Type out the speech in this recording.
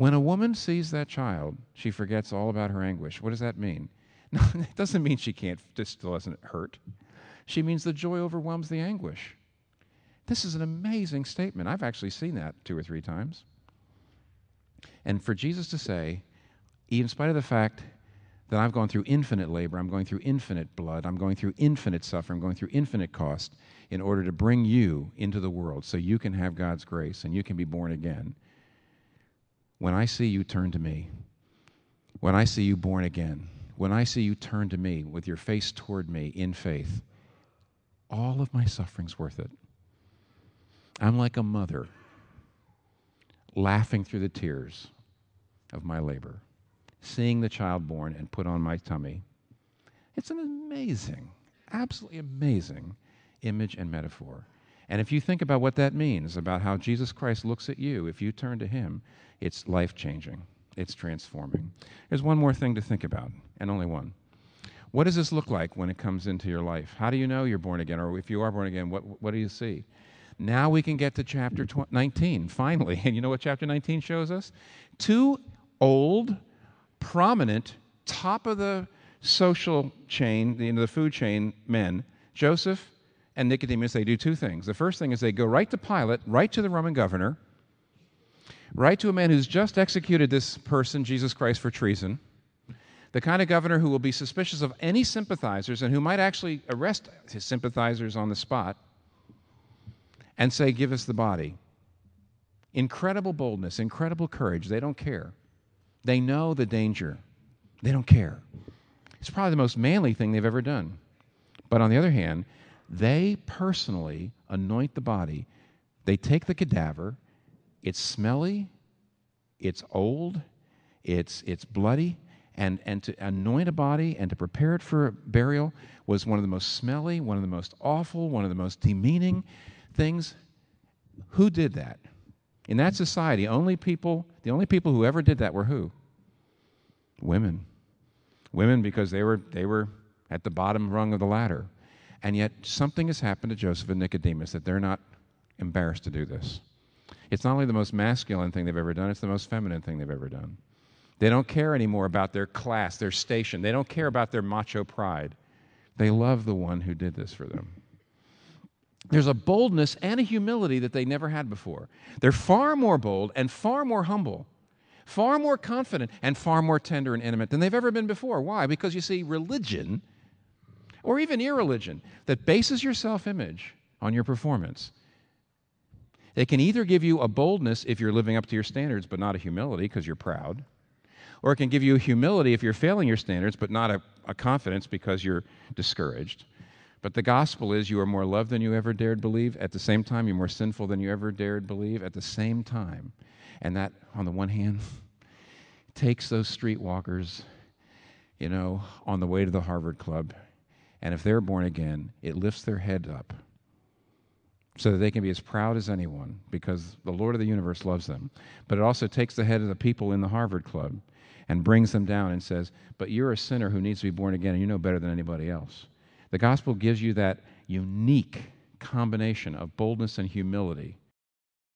When a woman sees that child, she forgets all about her anguish. What does that mean? No, it doesn't mean she can't, this still doesn't hurt. She means the joy overwhelms the anguish. This is an amazing statement. I've actually seen that 2 or 3 times. And for Jesus to say, in spite of the fact that I've gone through infinite labor, I'm going through infinite blood, I'm going through infinite suffering, I'm going through infinite cost in order to bring you into the world so you can have God's grace and you can be born again. When I see you turn to me, when I see you born again, when I see you turn to me with your face toward me in faith, all of my suffering's worth it. I'm like a mother laughing through the tears of my labor, seeing the child born and put on my tummy. It's an amazing, absolutely amazing image and metaphor. And if you think about what that means, about how Jesus Christ looks at you, if you turn to him, it's life-changing. It's transforming. There's one more thing to think about, and only one. What does this look like when it comes into your life? How do you know you're born again? Or if you are born again, what do you see? Now we can get to chapter 19, finally. And you know what chapter 19 shows us? 2 old, prominent, top of the social chain, the food chain men, Joseph and Nicodemus. They do 2 things. The first thing is they go right to Pilate, right to the Roman governor, right to a man who's just executed this person, Jesus Christ, for treason, the kind of governor who will be suspicious of any sympathizers and who might actually arrest his sympathizers on the spot and say, give us the body. Incredible boldness, incredible courage. They don't care. They know the danger. They don't care. It's probably the most manly thing they've ever done. But on the other hand, they personally anoint the body. They take the cadaver. It's smelly. It's old. It's bloody. And to anoint a body and to prepare it for burial was one of the most smelly, one of the most awful, one of the most demeaning things. Who did that? In that society, the only people who ever did that were who? Women. Women, because they were at the bottom rung of the ladder. And yet something has happened to Joseph and Nicodemus that they're not embarrassed to do this. It's not only the most masculine thing they've ever done, it's the most feminine thing they've ever done. They don't care anymore about their class, their station. They don't care about their macho pride. They love the one who did this for them. There's a boldness and a humility that they never had before. They're far more bold and far more humble, far more confident and far more tender and intimate than they've ever been before. Why? Because you see, religion, or even irreligion, that bases your self-image on your performance, they can either give you a boldness if you're living up to your standards, but not a humility because you're proud, or it can give you a humility if you're failing your standards, but not a confidence because you're discouraged. But the gospel is you are more loved than you ever dared believe. At the same time, you're more sinful than you ever dared believe at the same time. And that, on the one hand, takes those streetwalkers, on the way to the Harvard Club. And if they're born again, it lifts their head up so that they can be as proud as anyone because the Lord of the universe loves them. But it also takes the head of the people in the Harvard Club and brings them down and says, but you're a sinner who needs to be born again, and you know better than anybody else. The gospel gives you that unique combination of boldness and humility